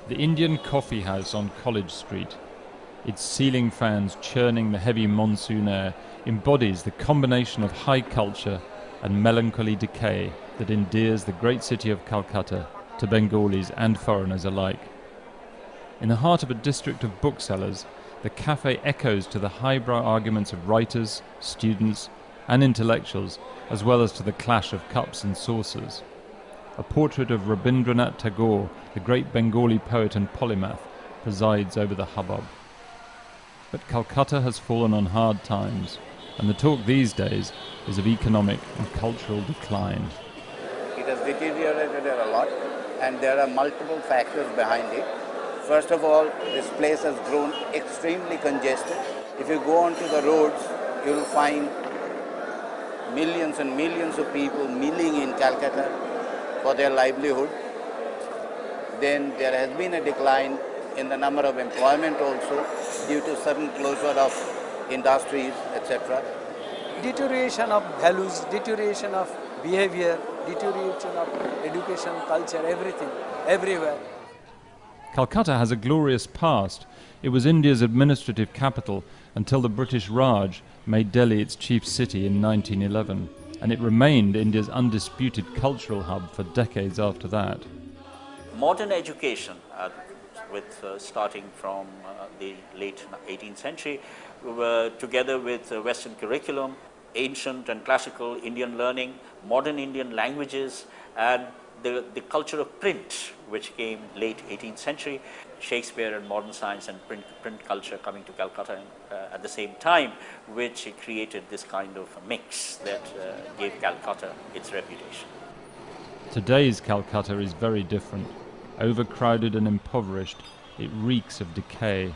The Indian coffee house on College Street, its ceiling fans churning the heavy monsoon air, embodies the combination of high culture and melancholy decay that endears the great city of Calcutta to Bengalis and foreigners alike. In the heart of a district of booksellers, the cafe echoes to the highbrow arguments of writers, students, and intellectuals, as well as to the clash of cups and saucers. A portrait of Rabindranath Tagore, the great Bengali poet and polymath, presides over the hubbub. But Calcutta has fallen on hard times, and the talk these days is of economic and cultural decline. It has deteriorated a lot, and there are multiple factors behind it. First of all, this place has grown extremely congested. If you go onto the roads, you will find millions and millions of people milling in Calcutta for their livelihood. Then there has been a decline in the number of employment also due to sudden closure of industries, etc. Deterioration of values, deterioration of behavior, deterioration of education, culture, everything, everywhere. Calcutta has a glorious past. It was India's administrative capital until the British Raj made Delhi its chief city in 1911, and it remained India's undisputed cultural hub for decades after that. Modern education, starting from the late 18th century, together with Western curriculum, ancient and classical Indian learning, modern Indian languages, and the culture of print, which came late 18th century, Shakespeare and modern science and print culture coming to Calcutta at the same time, which created this kind of mix that gave Calcutta its reputation. Today's Calcutta is very different. Overcrowded and impoverished, it reeks of decay.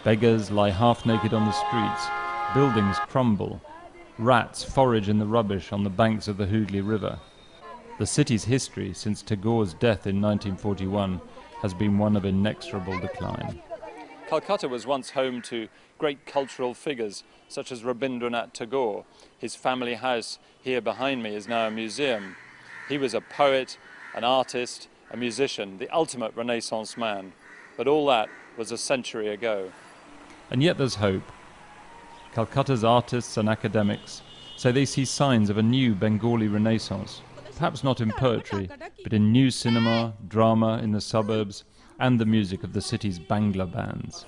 Beggars lie half-naked on the streets, buildings crumble, rats forage in the rubbish on the banks of the Hooghly River. The city's history since Tagore's death in 1941 has been one of inexorable decline. Calcutta was once home to great cultural figures such as Rabindranath Tagore. His family house here behind me is now a museum. He was a poet, an artist, a musician, the ultimate Renaissance man. But all that was a century ago. And yet there's hope. Calcutta's artists and academics say they see signs of a new Bengali Renaissance. Perhaps not in poetry, but in new cinema, drama in the suburbs, and the music of the city's Bangla bands.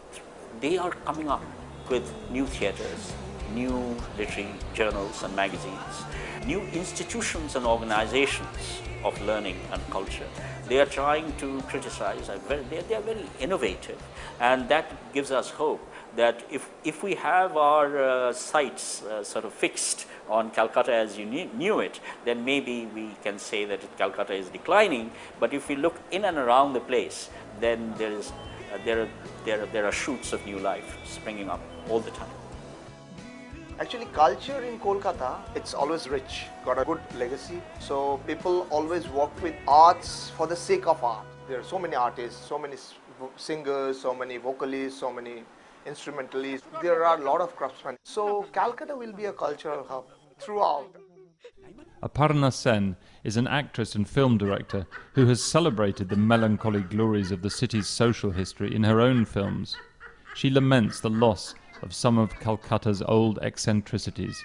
They are coming up with new theatres, new literary journals and magazines, new institutions and organizations of learning and culture. They are trying to criticize, they are very innovative, and that gives us hope that if we have our sights sort of fixed on Calcutta as you knew it, then maybe we can say that Calcutta is declining. But if we look in and around the place, then there are shoots of new life springing up all the time. Actually, culture in Kolkata, it's always rich, got a good legacy. So people always work with arts for the sake of art. There are so many artists, so many singers, so many vocalists, so many instrumentalists. There are a lot of craftsmen. So Calcutta will be a cultural hub throughout. Aparna Sen is an actress and film director who has celebrated the melancholy glories of the city's social history in her own films. She laments the loss of some of Calcutta's old eccentricities,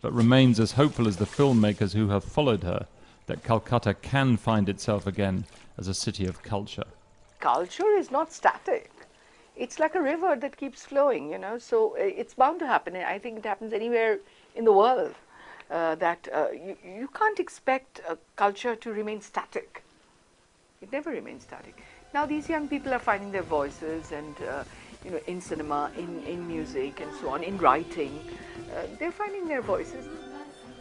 but remains as hopeful as the filmmakers who have followed her that Calcutta can find itself again as a city of culture. Culture is not static. It's like a river that keeps flowing, so it's bound to happen. I think it happens anywhere in the world, that you can't expect culture to remain static. It never remains static. Now these young people are finding their voices, and in cinema, in music and so on, in writing, they're finding their voices.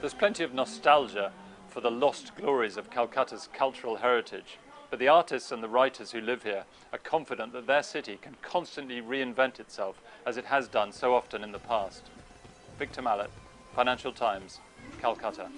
There's plenty of nostalgia for the lost glories of Calcutta's cultural heritage, but the artists and the writers who live here are confident that their city can constantly reinvent itself as it has done so often in the past. Victor Mallet, Financial Times, Calcutta.